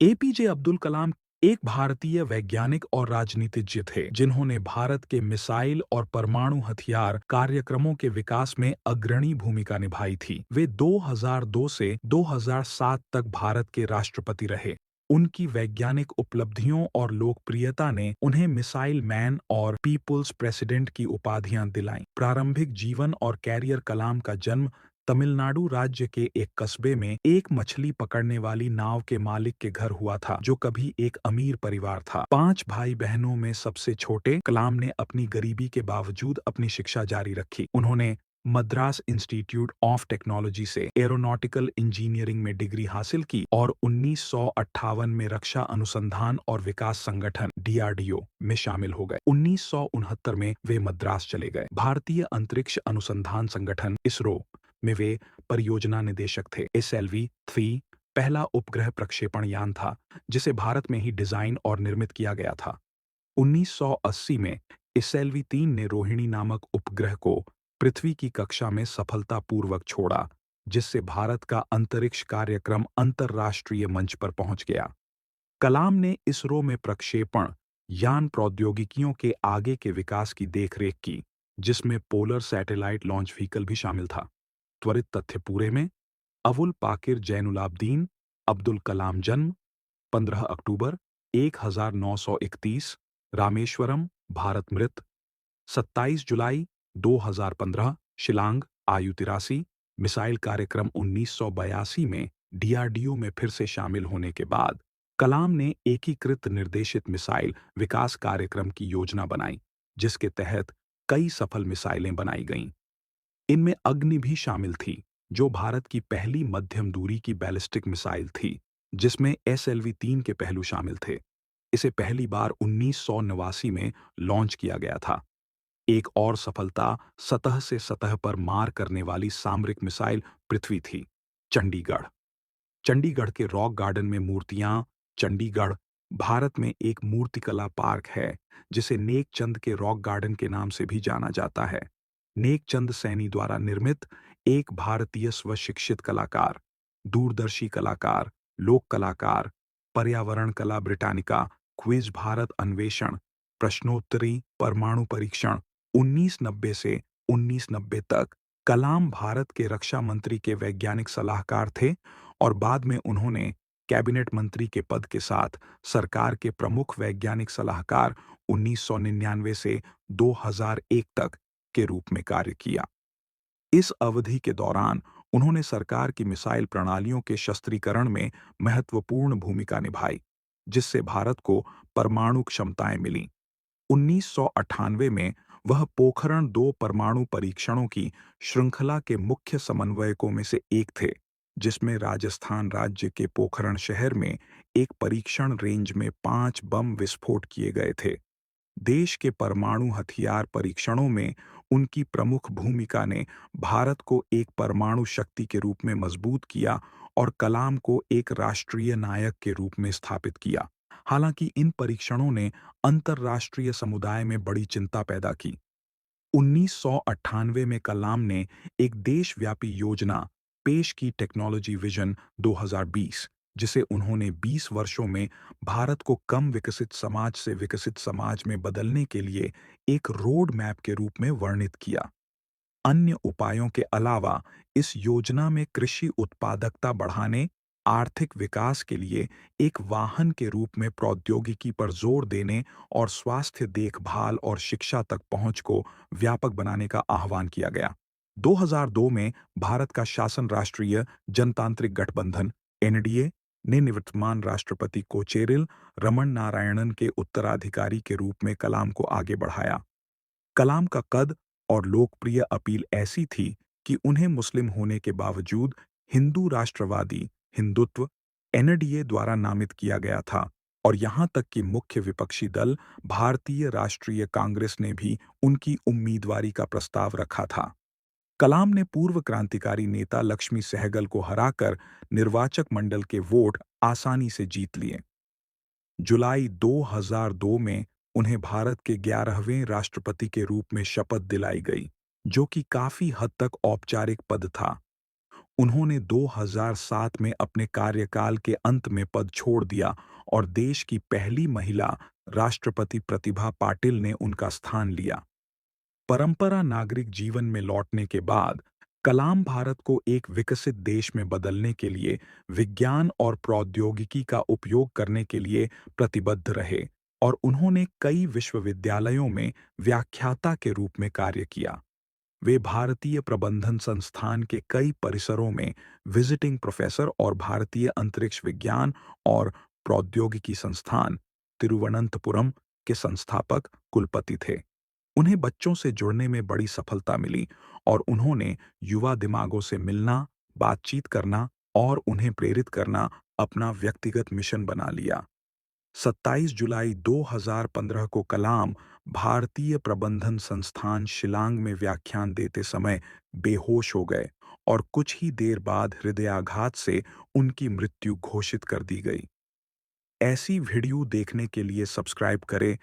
APJ Abdul Kalam एक भारतीय वैज्ञानिक और राजनीतिज्ञ थे जिन्होंने भारत के मिसाइल और परमाणु हथियार कार्यक्रमों के विकास में अग्रणी भूमिका निभाई थी। वे 2002 से 2007 तक भारत के राष्ट्रपति रहे। उनकी वैज्ञानिक उपलब्धियों और लोकप्रियता ने उन्हें मिसाइल मैन और पीपुल्स प्रेसिडेंट की उपाधियां दिलाईं। प्रारंभिक जीवन और कैरियर। कलाम का जन्म तमिलनाडु राज्य के एक कस्बे में एक मछली पकड़ने वाली नाव के मालिक के घर हुआ था, जो कभी एक अमीर परिवार था। 5 भाई बहनों में सबसे छोटे, कलाम ने अपनी गरीबी के बावजूद अपनी शिक्षा जारी रखी। उन्होंने मद्रास इंस्टीट्यूट ऑफ टेक्नोलॉजी से एरोनॉटिकल इंजीनियरिंग में डिग्री हासिल की और 1958 में रक्षा अनुसंधान और विकास संगठन डीआरडीओ में शामिल हो गए। 1969 में वे मद्रास चले गए। भारतीय अंतरिक्ष अनुसंधान संगठन इसरो में वे परियोजना निदेशक थे। SLV-3 पहला उपग्रह प्रक्षेपण यान था, जिसे भारत में ही डिजाइन और निर्मित किया गया था। 1980 में SLV-3 ने रोहिणी नामक उपग्रह को पृथ्वी की कक्षा में सफलतापूर्वक छोड़ा, जिससे भारत का अंतरिक्ष कार्यक्रम अंतर्राष्ट्रीय मंच पर पहुंच गया। कलाम ने इसरो में प्रक्षेपण यान प्रौद्योगिकियों के आगे के विकास की देखरेख की, जिसमें पोलर सैटेलाइट लॉन्च व्हीकल भी शामिल था। त्वरित तथ्य पूरे में अवुल पाकिर जैनुलाब्दीन अब्दुल कलाम जन्म 15 अक्टूबर 1931 रामेश्वरम, भारत। मृत 27 जुलाई 2015 शिलांग, आयु 83। मिसाइल कार्यक्रम 1982 में डीआरडीओ में फिर से शामिल होने के बाद कलाम ने एकीकृत निर्देशित मिसाइल विकास कार्यक्रम की योजना बनाई, जिसके तहत कई सफल मिसाइलें बनाई गईं। इनमें अग्नि भी शामिल थी, जो भारत की पहली मध्यम दूरी की बैलिस्टिक मिसाइल थी, जिसमें SLV-3 के पहलू शामिल थे। इसे पहली बार 1989 में लॉन्च किया गया था। एक और सफलता सतह से सतह पर मार करने वाली सामरिक मिसाइल पृथ्वी थी। चंडीगढ़ चंडीगढ़ के रॉक गार्डन में मूर्तियां। चंडीगढ़ भारत में एक मूर्तिकला पार्क है, जिसे नेक चंद के रॉक गार्डन के नाम से भी जाना जाता है। नेक चंद सैनी द्वारा निर्मित एक भारतीय स्वशिक्षित कलाकार, दूरदर्शी कलाकार, लोक कलाकार, पर्यावरण कला ब्रिटानिका, क्विज भारत अन्वेषण, प्रश्नोत्तरी, परमाणु परीक्षण। 1990 से 1990 तक कलाम भारत के रक्षा मंत्री के वैज्ञानिक सलाहकार थे और बाद में उन्होंने कैबिनेट मंत्री के पद के साथ सरकार के प्रमुख वैज्ञानिक सलाहकार 1999 से 2001 तक के रूप में कार्य किया। इस अवधि के दौरान उन्होंने सरकार की मिसाइल प्रणालियों के शस्त्रीकरण में महत्वपूर्ण भूमिका निभाई, जिससे भारत को परमाणु क्षमताएं मिलीं। 1998 में वह पोखरण 2 परमाणु परीक्षणों की श्रृंखला के मुख्य समन्वयकों में से एक थे, जिसमें राजस्थान राज्य के पोखरण शहर में एक परीक्षण रेंज में 5 बम विस्फोट किए गए थे। देश के परमाणु हथियार परीक्षणों में उनकी प्रमुख भूमिका ने भारत को एक परमाणु शक्ति के रूप में मजबूत किया और कलाम को एक राष्ट्रीय नायक के रूप में स्थापित किया। हालांकि इन परीक्षणों ने अंतर्राष्ट्रीय समुदाय में बड़ी चिंता पैदा की। 1998 में कलाम ने एक देशव्यापी योजना पेश की, टेक्नोलॉजी विजन 2020, जिसे उन्होंने 20 वर्षों में भारत को कम विकसित समाज से विकसित समाज में बदलने के लिए एक रोड मैप के रूप में वर्णित किया। अन्य उपायों के अलावा इस योजना में कृषि उत्पादकता बढ़ाने, आर्थिक विकास के लिए एक वाहन के रूप में प्रौद्योगिकी पर जोर देने और स्वास्थ्य देखभाल और शिक्षा तक पहुंच को व्यापक बनाने का आह्वान किया गया। 2002 में भारत का शासन राष्ट्रीय जनतांत्रिक गठबंधन (NDA) ने निवर्तमान राष्ट्रपति कोचेरिल रमन नारायणन के उत्तराधिकारी के रूप में कलाम को आगे बढ़ाया। कलाम का कद और लोकप्रिय अपील ऐसी थी कि उन्हें मुस्लिम होने के बावजूद हिंदू राष्ट्रवादी हिंदुत्व NDA द्वारा नामित किया गया था और यहां तक कि मुख्य विपक्षी दल भारतीय राष्ट्रीय कांग्रेस ने भी उनकी उम्मीदवारी का प्रस्ताव रखा था। कलाम ने पूर्व क्रांतिकारी नेता लक्ष्मी सहगल को हराकर निर्वाचक मंडल के वोट आसानी से जीत लिए। जुलाई 2002 में उन्हें भारत के 11वें राष्ट्रपति के रूप में शपथ दिलाई गई, जो कि काफी हद तक औपचारिक पद था। उन्होंने 2007 में अपने कार्यकाल के अंत में पद छोड़ दिया और देश की पहली महिला राष्ट्रपति प्रतिभा पाटिल ने उनका स्थान लिया। परंपरा नागरिक जीवन में लौटने के बाद कलाम भारत को एक विकसित देश में बदलने के लिए विज्ञान और प्रौद्योगिकी का उपयोग करने के लिए प्रतिबद्ध रहे और उन्होंने कई विश्वविद्यालयों में व्याख्याता के रूप में कार्य किया। वे भारतीय प्रबंधन संस्थान के कई परिसरों में विजिटिंग प्रोफेसर और भारतीय अंतरिक्ष विज्ञान और प्रौद्योगिकी संस्थान, तिरुवनंतपुरम के संस्थापक कुलपति थे। उन्हें बच्चों से जुड़ने में बड़ी सफलता मिली और उन्होंने युवा दिमागों से मिलना, बातचीत करना और उन्हें प्रेरित करना अपना व्यक्तिगत मिशन बना लिया। 27 जुलाई 2015 को कलाम भारतीय प्रबंधन संस्थान शिलांग में व्याख्यान देते समय बेहोश हो गए और कुछ ही देर बाद हृदयाघात से उनकी मृत्यु घोषित कर दी गई। ऐसी वीडियो देखने के लिए सब्सक्राइब करें